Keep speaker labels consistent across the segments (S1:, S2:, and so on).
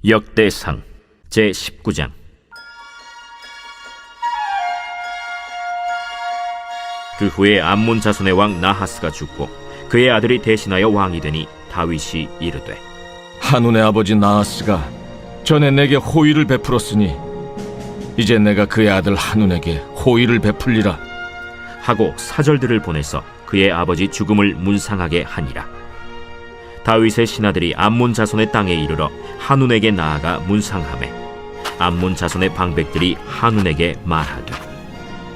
S1: 역대상 제19장. 그 후에 암몬 자손의 왕 나하스가 죽고 그의 아들이 대신하여 왕이 되니 다윗이 이르되,
S2: 한운의 아버지 나하스가 전에 내게 호의를 베풀었으니 이제 내가 그의 아들 한운에게 호의를 베풀리라
S1: 하고 사절들을 보내서 그의 아버지 죽음을 문상하게 하니라. 다윗의 신하들이 암몬 자손의 땅에 이르러 한운에게 나아가 문상하매 암몬 자손의 방백들이 한운에게 말하되,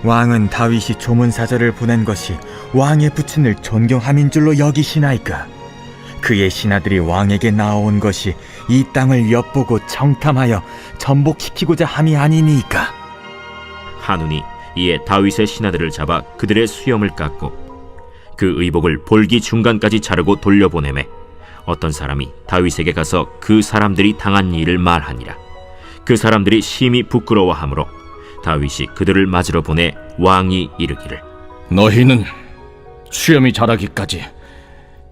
S3: 왕은 다윗이 조문사절을 보낸 것이 왕의 부친을 존경함인 줄로 여기시나이까? 그의 신하들이 왕에게 나아온 것이 이 땅을 엿보고 정탐하여 전복시키고자 함이 아니니까?
S1: 한운이 이에 다윗의 신하들을 잡아 그들의 수염을 깎고 그 의복을 볼기 중간까지 자르고 돌려보내매 어떤 사람이 다윗에게 가서 그 사람들이 당한 일을 말하니라. 그 사람들이 심히 부끄러워하므로 다윗이 그들을 맞으러 보내 왕이 이르기를,
S2: 너희는 수염이 자라기까지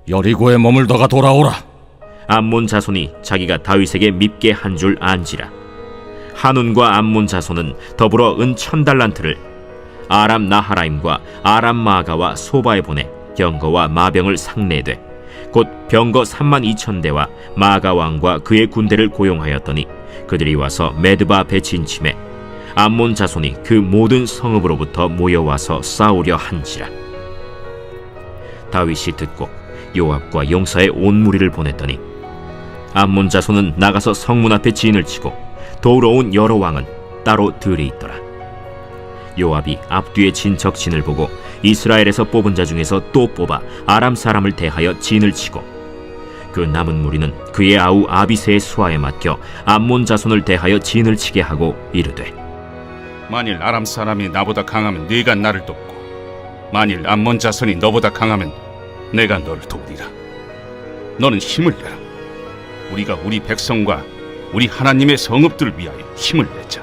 S2: 여리고에 머물다가 돌아오라.
S1: 암몬 자손이 자기가 다윗에게 밉게 한 줄 안지라. 한운과 암몬 자손은 더불어 은 1000달란트를 아람 나하라임과 아람 마가와 소바에 보내 병거와 마병을 상내되 곧 병거 32,000대와 마가 왕과 그의 군대를 고용하였더니 그들이 와서 메드바 앞에 진침해 암몬 자손이 그 모든 성읍으로부터 모여와서 싸우려 한지라. 다윗이 듣고 요압과 용사의 온 무리를 보냈더니 암몬 자손은 나가서 성문 앞에 진을 치고 도우러 온 여러 왕은 따로 들이 있더라. 요압이 앞뒤에 진척진을 보고 이스라엘에서 뽑은 자 중에서 또 뽑아 아람 사람을 대하여 진을 치고 그 남은 무리는 그의 아우 아비새의 수하에 맡겨 암몬 자손을 대하여 진을 치게 하고 이르되,
S4: 만일 아람 사람이 나보다 강하면 네가 나를 돕고 만일 암몬 자손이 너보다 강하면 내가 너를 돕리라. 너는 힘을 내라. 우리가 우리 백성과 우리 하나님의 성읍들을 위하여 힘을 내자.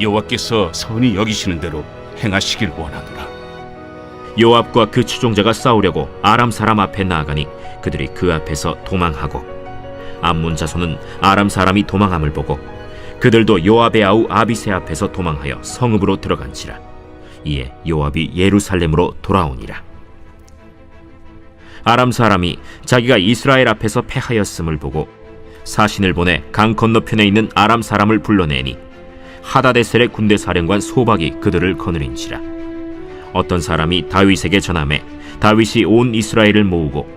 S4: 여호와께서 선히 여기시는 대로 행하시길 원하노라.
S1: 요압과 그 추종자가 싸우려고 아람 사람 앞에 나아가니 그들이 그 앞에서 도망하고 암몬 자손은 아람 사람이 도망함을 보고 그들도 요압의 아우 아비새 앞에서 도망하여 성읍으로 들어간지라. 이에 요압이 예루살렘으로 돌아오니라. 아람 사람이 자기가 이스라엘 앞에서 패하였음을 보고 사신을 보내 강 건너편에 있는 아람 사람을 불러내니 하다데셀의 군대 사령관 소박이 그들을 거느린지라. 어떤 사람이 다윗에게 전하매 다윗이 온 이스라엘을 모으고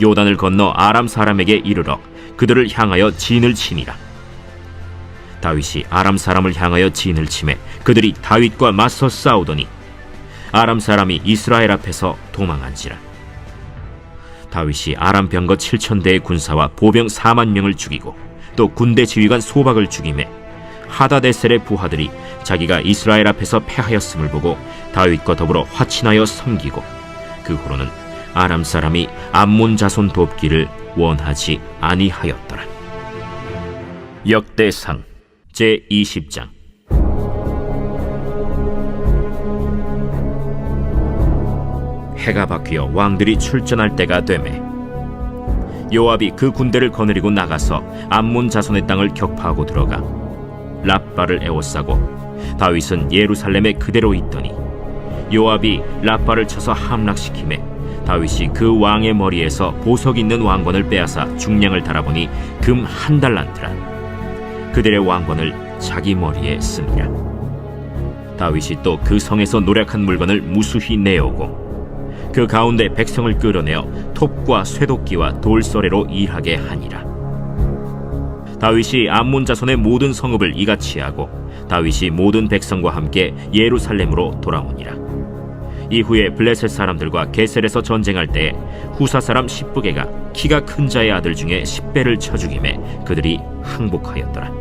S1: 요단을 건너 아람 사람에게 이르러 그들을 향하여 진을 치니라. 다윗이 아람 사람을 향하여 진을 치매 그들이 다윗과 맞서 싸우더니 아람 사람이 이스라엘 앞에서 도망한지라. 다윗이 아람 병거 7,000대의 군사와 보병 40,000명을 죽이고 또 군대 지휘관 소박을 죽이매 하다데셀의 부하들이 자기가 이스라엘 앞에서 패하였음을 보고 다윗과 더불어 화친하여 섬기고 그 후로는 아람 사람이 암몬 자손 돕기를 원하지 아니하였더라. 역대상 제20장. 해가 바뀌어 왕들이 출전할 때가 되매 요압이 그 군대를 거느리고 나가서 암몬 자손의 땅을 격파하고 들어가 랍바를 에워싸고 다윗은 예루살렘에 그대로 있더니 요압이 랍바를 쳐서 함락시키매 다윗이 그 왕의 머리에서 보석 있는 왕관을 빼앗아 중량을 달아보니 금 1달란트라. 그들의 왕관을 자기 머리에 쓰니라. 다윗이 또 그 성에서 노략한 물건을 무수히 내어오고 그 가운데 백성을 끌어내어 톱과 쇠도끼와 돌서래로 일하게 하니라. 다윗이 암몬 자손의 모든 성읍을 이같이 하고 다윗이 모든 백성과 함께 예루살렘으로 돌아오니라. 이후에 블레셋 사람들과 게셀에서 전쟁할 때에 후사 사람 십부게가 키가 큰 자의 아들 중에 10배를 쳐 죽이매 그들이 항복하였더라.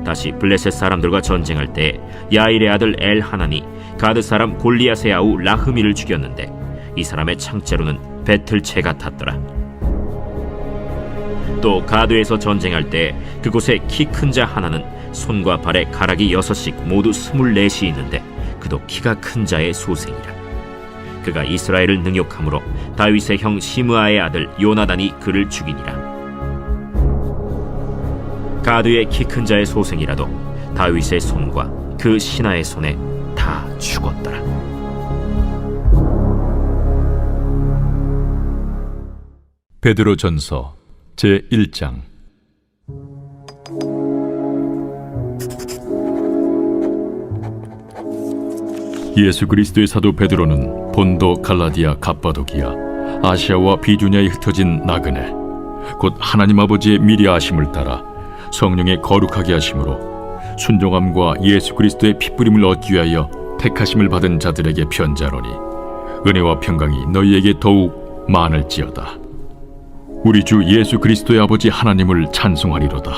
S1: 다시 블레셋 사람들과 전쟁할 때에 야일의 아들 엘하난이 가드 사람 골리앗의 아우 라흐미를 죽였는데 이 사람의 창자루는 배틀채 같았더라. 또 가드에서 전쟁할 때 그곳에 키 큰 자 하나는 손과 발에 가락이 6씩 모두 24이 있는데 그도 키가 큰 자의 소생이라. 그가 이스라엘을 능욕함으로 다윗의 형 시므아의 아들 요나단이 그를 죽이니라. 가드의 키 큰 자의 소생이라도 다윗의 손과 그 신하의 손에 다 죽었더라.
S5: 베드로전서 제1장. 예수 그리스도의 사도 베드로는 본도, 갈라디아, 갑바도기아, 아시아와 비두냐에 흩어진 나그네, 곧 하나님 아버지의 미리 아심을 따라 성령의 거룩하게 하심으로 순종함과 예수 그리스도의 핏부림을 얻기 위하여 택하심을 받은 자들에게 편지하노니, 은혜와 평강이 너희에게 더욱 많을지어다. 우리 주 예수 그리스도의 아버지 하나님을 찬송하리로다.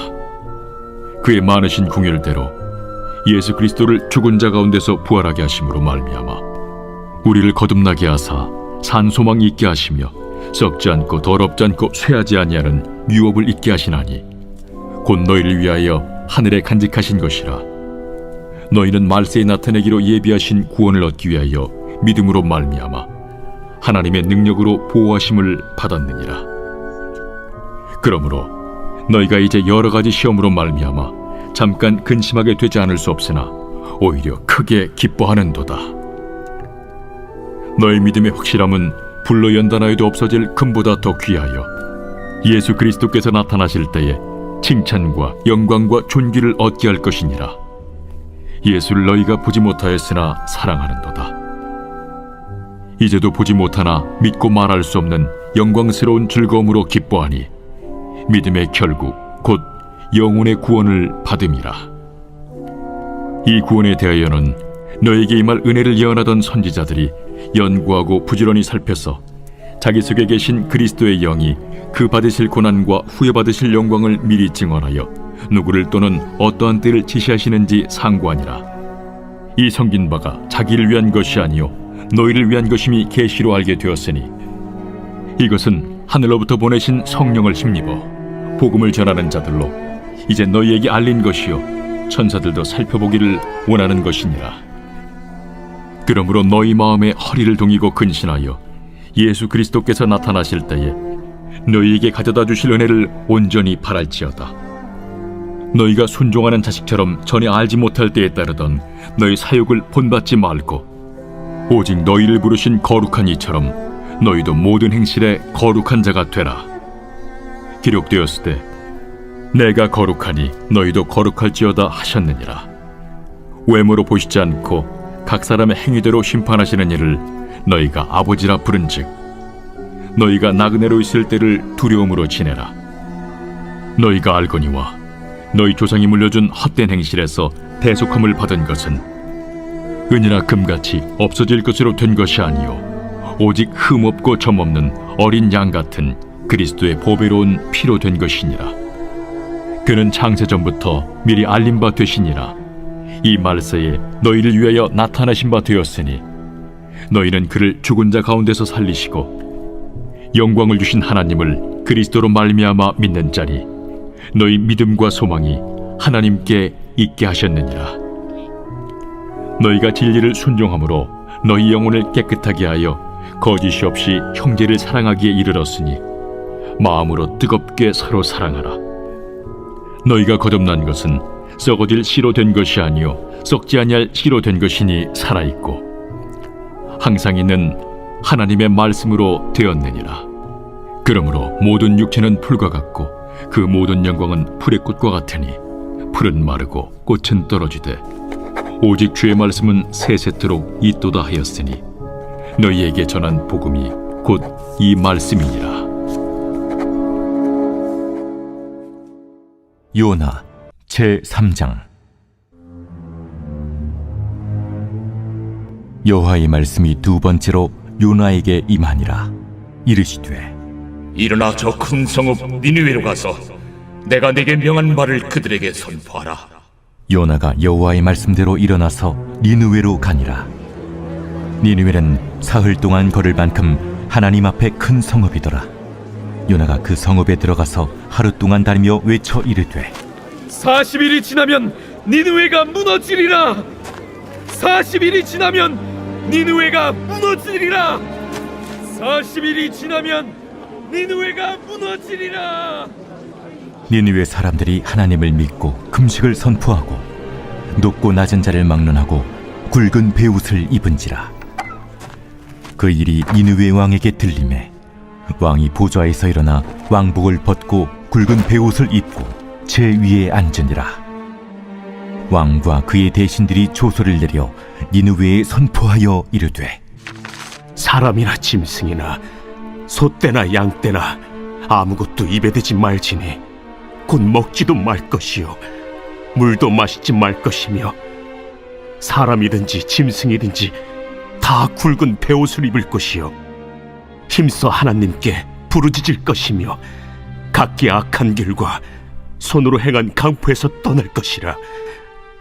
S5: 그의 많으신 궁율대로 예수 그리스도를 죽은 자 가운데서 부활하게 하심으로 말미암아 우리를 거듭나게 하사 산 소망이 있게 하시며 썩지 않고 더럽지 않고 쇠하지 아니하는 유업을 있게 하시나니, 곧 너희를 위하여 하늘에 간직하신 것이라. 너희는 말세에 나타내기로 예비하신 구원을 얻기 위하여 믿음으로 말미암아 하나님의 능력으로 보호하심을 받았느니라. 그러므로 너희가 이제 여러 가지 시험으로 말미암아 잠깐 근심하게 되지 않을 수 없으나 오히려 크게 기뻐하는도다. 너희 믿음의 확실함은 불로 연단하여도 없어질 금보다 더 귀하여 예수 그리스도께서 나타나실 때에 칭찬과 영광과 존귀를 얻게 할 것이니라. 예수를 너희가 보지 못하였으나 사랑하는도다. 이제도 보지 못하나 믿고 말할 수 없는 영광스러운 즐거움으로 기뻐하니 믿음의 결국 곧 영혼의 구원을 받음이라. 이 구원에 대하여는 너에게 임할 은혜를 예언하던 선지자들이 연구하고 부지런히 살펴서 자기 속에 계신 그리스도의 영이 그 받으실 고난과 후에 받으실 영광을 미리 증언하여 누구를 또는 어떠한 때를 지시하시는지 상고하니라. 이 섬긴 바가 자기를 위한 것이 아니요 너희를 위한 것임이 계시로 알게 되었으니, 이것은 하늘로부터 보내신 성령을 힘입어 복음을 전하는 자들로 이제 너희에게 알린 것이요 천사들도 살펴보기를 원하는 것이니라. 그러므로 너희 마음에 허리를 동이고 근신하여 예수 그리스도께서 나타나실 때에 너희에게 가져다 주실 은혜를 온전히 바랄지어다. 너희가 순종하는 자식처럼 전에 알지 못할 때에 따르던 너희 사욕을 본받지 말고 오직 너희를 부르신 거룩한 이처럼 너희도 모든 행실에 거룩한 자가 되라. 기록되었을 때 내가 거룩하니 너희도 거룩할지어다 하셨느니라. 외모로 보시지 않고 각 사람의 행위대로 심판하시는 이를 너희가 아버지라 부른즉 너희가 나그네로 있을 때를 두려움으로 지내라. 너희가 알거니와 너희 조상이 물려준 헛된 행실에서 대속함을 받은 것은 은이나 금같이 없어질 것으로 된 것이 아니요 오직 흠없고 점없는 어린 양 같은 그리스도의 보배로운 피로 된 것이니라. 그는 창세전부터 미리 알린 바 되시니라. 이 말세에 너희를 위하여 나타나신 바 되었으니 너희는 그를 죽은 자 가운데서 살리시고 영광을 주신 하나님을 그리스도로 말미암아 믿는 자니 너희 믿음과 소망이 하나님께 있게 하셨느니라. 너희가 진리를 순종함으로 너희 영혼을 깨끗하게 하여 거짓이 없이 형제를 사랑하기에 이르렀으니 마음으로 뜨겁게 서로 사랑하라. 너희가 거듭난 것은 썩어질 씨로 된 것이 아니요 썩지 아니할 씨로 된 것이니 살아있고 항상 있는 하나님의 말씀으로 되었느니라. 그러므로 모든 육체는 풀과 같고 그 모든 영광은 풀의 꽃과 같으니 풀은 마르고 꽃은 떨어지되 오직 주의 말씀은 세세토록 있도다 하였으니 너희에게 전한 복음이 곧 이 말씀이니라.
S3: 요나 제3장. 여호와의 말씀이 두 번째로 요나에게 임하니라. 이르시되
S6: 일어나 저 큰 성읍 니느웨로 가서 내가 네게 명한 말을 그들에게 선포하라.
S3: 요나가 여호와의 말씀대로 일어나서 니느웨로 가니라. 니느웨는 사흘 동안 걸을 만큼 하나님 앞에 큰 성읍이더라. 요나가 그 성읍에 들어가서 하루 동안 다니며 외쳐 이르되
S7: 40일이 지나면 니느웨가 무너지리라. 40일이 지나면 니느웨가 무너지리라. 40일이 지나면 니느웨가 무너지리라.
S3: 니느웨 사람들이 하나님을 믿고 금식을 선포하고 높고 낮은 자를 막론하고 굵은 베옷을 입은지라. 그 일이 니느웨 왕에게 들리매 왕이 보좌에서 일어나 왕복을 벗고 굵은 베옷을 입고 제 위에 앉으니라. 왕과 그의 대신들이 조서를 내려 니느웨에 선포하여 이르되,
S8: 사람이나 짐승이나 소떼나 양떼나 아무것도 입에 대지 말지니 곧 먹지도 말 것이요 물도 마시지 말 것이며 사람이든지 짐승이든지 다 굵은 베옷을 입을 것이요 힘써 하나님께 부르짖을 것이며 각기 악한 길과 손으로 행한 강포에서 떠날 것이라.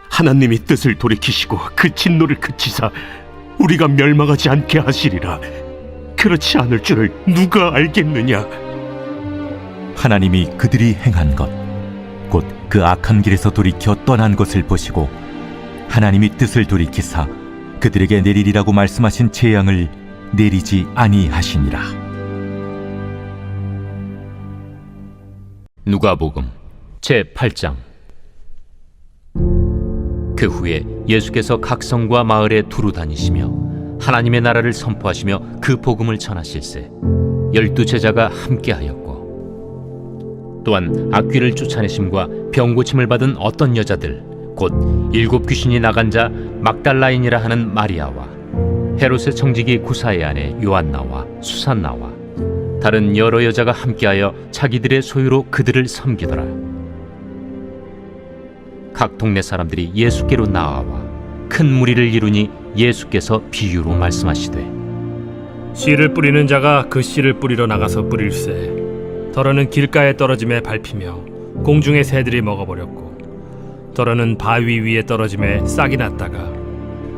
S8: 하나님이 뜻을 돌이키시고 그 진노를 그치사 우리가 멸망하지 않게 하시리라. 그렇지 않을 줄을 누가 알겠느냐.
S3: 하나님이 그들이 행한 것 곧 그 악한 길에서 돌이켜 떠난 것을 보시고 하나님이 뜻을 돌이키사 그들에게 내리리라고 말씀하신 재앙을 내리지 아니하시니라.
S1: 누가복음 제8장. 그 후에 예수께서 각 성과 마을에 두루 다니시며 하나님의 나라를 선포하시며 그 복음을 전하실세 12 제자가 함께하였고, 또한 악귀를 쫓아내심과 병고침을 받은 어떤 여자들 곧 7 귀신이 나간 자 막달라인이라 하는 마리아와 헤롯의 청지기 구사의 아내 요한나와 수산나와 다른 여러 여자가 함께하여 자기들의 소유로 그들을 섬기더라. 각 동네 사람들이 예수께로 나아와 큰 무리를 이루니 예수께서 비유로 말씀하시되,
S9: 씨를 뿌리는 자가 그 씨를 뿌리러 나가서 뿌릴새 더러는 길가에 떨어짐에 밟히며 공중의 새들이 먹어버렸고, 더러는 바위 위에 떨어짐에 싹이 났다가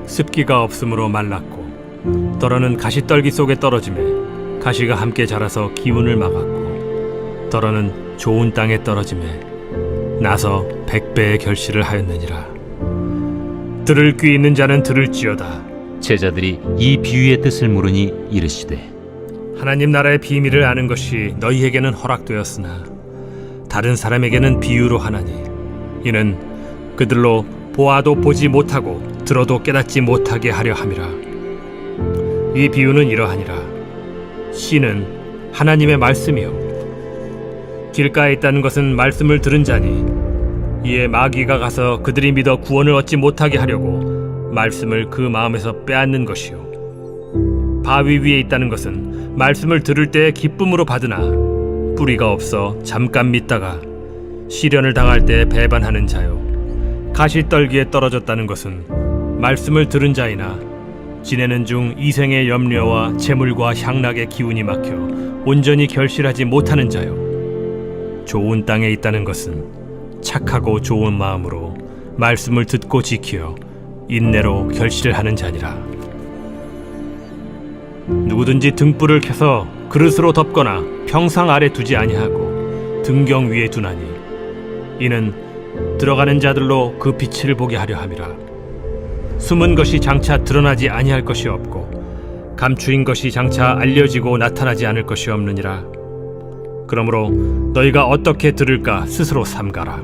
S9: 습기가 없으므로 말랐고, 더러는 가시떨기 속에 떨어짐에 가시가 함께 자라서 기운을 막았고, 더러는 좋은 땅에 떨어짐에 나서 100배의 결실을 하였느니라. 들을 귀 있는 자는 들을지어다.
S1: 제자들이 이 비유의 뜻을 물으니 이르시되,
S9: 하나님 나라의 비밀을 아는 것이 너희에게는 허락되었으나 다른 사람에게는 비유로 하나니, 이는 그들로 보아도 보지 못하고 들어도 깨닫지 못하게 하려 함이라. 이 비유는 이러하니라. 씨는 하나님의 말씀이요 길가에 있다는 것은 말씀을 들은 자니, 이에 마귀가 가서 그들이 믿어 구원을 얻지 못하게 하려고 말씀을 그 마음에서 빼앗는 것이요 바위 위에 있다는 것은 말씀을 들을 때에 기쁨으로 받으나 뿌리가 없어 잠깐 믿다가 시련을 당할 때 배반하는 자요 가시떨기에 떨어졌다는 것은 말씀을 들은 자이나 지내는 중 이생의 염려와 재물과 향락의 기운이 막혀 온전히 결실하지 못하는 자요 좋은 땅에 있다는 것은 착하고 좋은 마음으로 말씀을 듣고 지키어 인내로 결실을 하는 자니라. 누구든지 등불을 켜서 그릇으로 덮거나 평상 아래 두지 아니하고 등경 위에 두나니, 이는 들어가는 자들로 그 빛을 보게 하려 함이라. 숨은 것이 장차 드러나지 아니할 것이 없고 감추인 것이 장차 알려지고 나타나지 않을 것이 없느니라. 그러므로 너희가 어떻게 들을까 스스로 삼가라.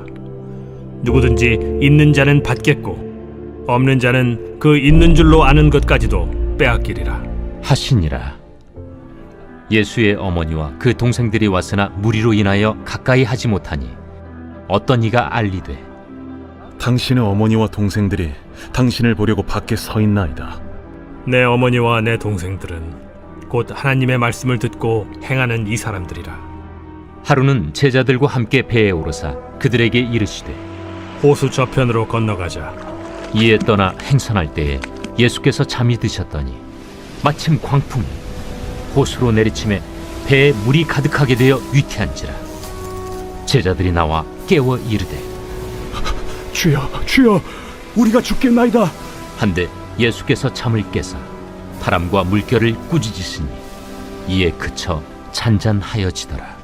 S9: 누구든지 있는 자는 받겠고 없는 자는 그 있는 줄로 아는 것까지도 빼앗기리라
S1: 하시니라. 예수의 어머니와 그 동생들이 왔으나 무리로 인하여 가까이 하지 못하니 어떤 이가 알리되,
S10: 당신의 어머니와 동생들이 당신을 보려고 밖에 서 있나이다.
S9: 내 어머니와 내 동생들은 곧 하나님의 말씀을 듣고 행하는 이 사람들이라.
S1: 하루는 제자들과 함께 배에 오르사 그들에게 이르시되,
S9: 호수 저편으로 건너가자.
S1: 이에 떠나 행선할 때에 예수께서 잠이 드셨더니 마침 광풍이 호수로 내리침에 배에 물이 가득하게 되어 위태한지라. 제자들이 나와 깨워 이르되,
S8: 주여, 주여, 우리가 죽겠나이다.
S1: 한데 예수께서 잠을 깨사 바람과 물결을 꾸짖으시니 이에 그쳐 잔잔하여지더라.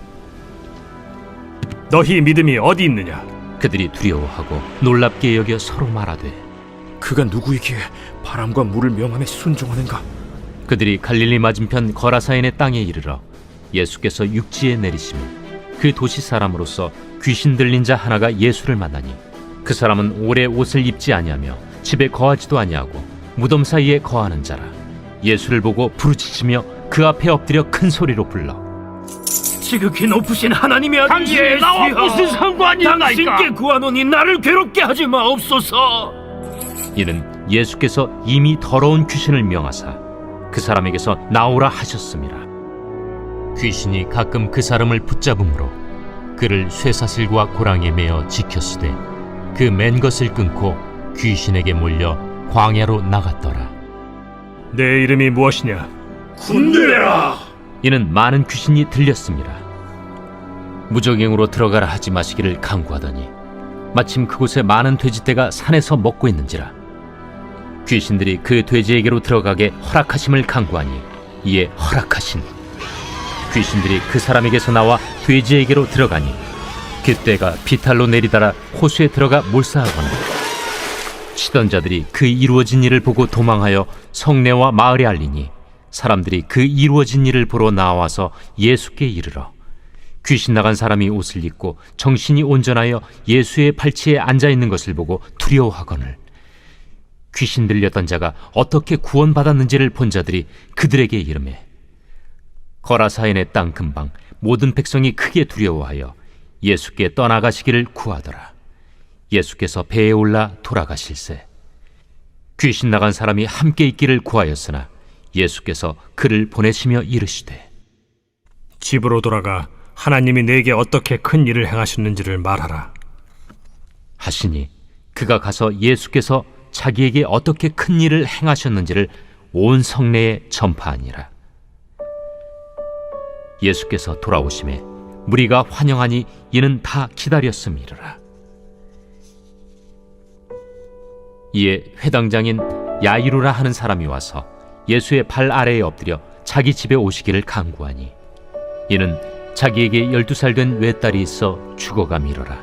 S9: 너희 믿음이 어디 있느냐?
S1: 그들이 두려워하고 놀랍게 여겨 서로 말하되,
S8: 그가 누구이기에 바람과 물을 명함에 순종하는가?
S1: 그들이 갈릴리 맞은편 거라사인의 땅에 이르러 예수께서 육지에 내리시며 그 도시 사람으로서 귀신 들린 자 하나가 예수를 만나니 그 사람은 오래 옷을 입지 아니하며 집에 거하지도 아니하고 무덤 사이에 거하는 자라. 예수를 보고 부르짖으며 그 앞에 엎드려 큰 소리로 불러
S7: 지극히 높으신 하나님의 아들 당신이 나와 무슨 상관이나이까? 당신께 구하노니 나를 괴롭게 하지 마옵소서.
S1: 이는 예수께서 이미 더러운 귀신을 명하사 그 사람에게서 나오라 하셨습니다. 귀신이 가끔 그 사람을 붙잡음으로 그를 쇠사슬과 고랑에 매어 지켰으되 그 맨 것을 끊고 귀신에게 몰려 광야로 나갔더라.
S9: 내 이름이 무엇이냐?
S7: 군대라.
S1: 이는 많은 귀신이 들렸습니다. 무적행으로 들어가라 하지 마시기를 강구하더니 마침 그곳에 많은 돼지떼가 산에서 먹고 있는지라. 귀신들이 그 돼지에게로 들어가게 허락하심을 강구하니 이에 허락하신. 귀신들이 그 사람에게서 나와 돼지에게로 들어가니 그때가 비탈로 내리다라 호수에 들어가 몰사하거나 치던 자들이 그 이루어진 일을 보고 도망하여 성내와 마을에 알리니 사람들이 그 이루어진 일을 보러 나와서 예수께 이르러 귀신 나간 사람이 옷을 입고 정신이 온전하여 예수의 발치에 앉아있는 것을 보고 두려워하거늘 귀신 들렸던 자가 어떻게 구원받았는지를 본 자들이 그들에게 이르매 거라사인의 땅 근방 모든 백성이 크게 두려워하여 예수께 떠나가시기를 구하더라. 예수께서 배에 올라 돌아가실세 귀신 나간 사람이 함께 있기를 구하였으나 예수께서 그를 보내시며 이르시되
S9: 집으로 돌아가 하나님이 내게 어떻게 큰 일을 행하셨는지를 말하라
S1: 하시니 그가 가서 예수께서 자기에게 어떻게 큰 일을 행하셨는지를 온 성내에 전파하니라. 예수께서 돌아오심에 무리가 환영하니 이는 다 기다렸음이라. 이에 회당장인 야이루라 하는 사람이 와서 예수의 발 아래에 엎드려 자기 집에 오시기를 간구하니 이는 자기에게 12살 된 외딸이 있어 죽어가미러라.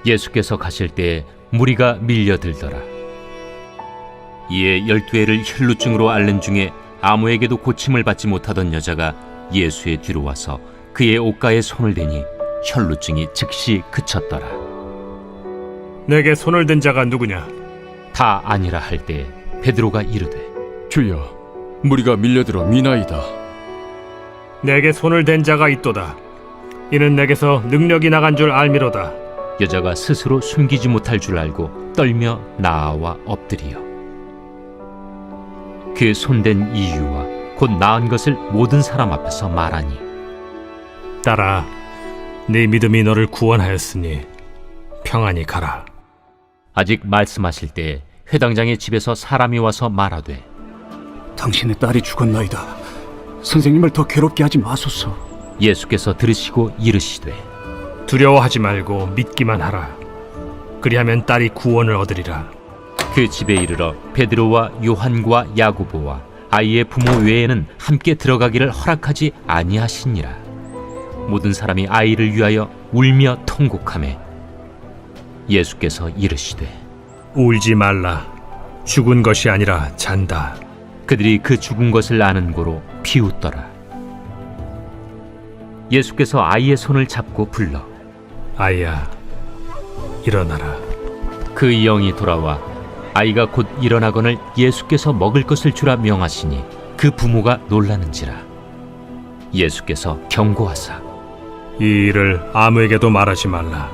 S1: 예수께서 가실 때에 무리가 밀려들더라. 이에 12해를 혈루증으로 앓는 중에 아무에게도 고침을 받지 못하던 여자가 예수의 뒤로 와서 그의 옷가에 손을 대니 혈루증이 즉시 그쳤더라.
S9: 내게 손을 댄 자가 누구냐?
S1: 다 아니라 할 때 베드로가 이르되
S2: 주여, 무리가 밀려들어 미나이다.
S9: 내게 손을 댄 자가 있도다. 이는 내게서 능력이 나간 줄 알미로다.
S1: 여자가 스스로 숨기지 못할 줄 알고 떨며 나아와 엎드리어 그 손댄 이유와 곧 나은 것을 모든 사람 앞에서 말하니
S9: 딸아, 네 믿음이 너를 구원하였으니 평안히 가라.
S1: 아직 말씀하실 때 회당장의 집에서 사람이 와서 말하되
S8: 당신의 딸이 죽었나이다. 선생님을 더 괴롭게 하지 마소서.
S1: 예수께서 들으시고 이르시되
S9: 두려워하지 말고 믿기만 하라. 그리하면 딸이 구원을 얻으리라.
S1: 그 집에 이르러 베드로와 요한과 야고보와 아이의 부모 외에는 함께 들어가기를 허락하지 아니하시니라. 모든 사람이 아이를 위하여 울며 통곡하매 예수께서 이르시되
S9: 울지 말라. 죽은 것이 아니라 잔다.
S1: 그들이 그 죽은 것을 아는 고로 비웃더라. 예수께서 아이의 손을 잡고 불러
S9: 아이야, 일어나라.
S1: 그 영이 돌아와 아이가 곧 일어나거늘 예수께서 먹을 것을 주라 명하시니 그 부모가 놀라는지라. 예수께서 경고하사
S9: 이 일을 아무에게도 말하지 말라.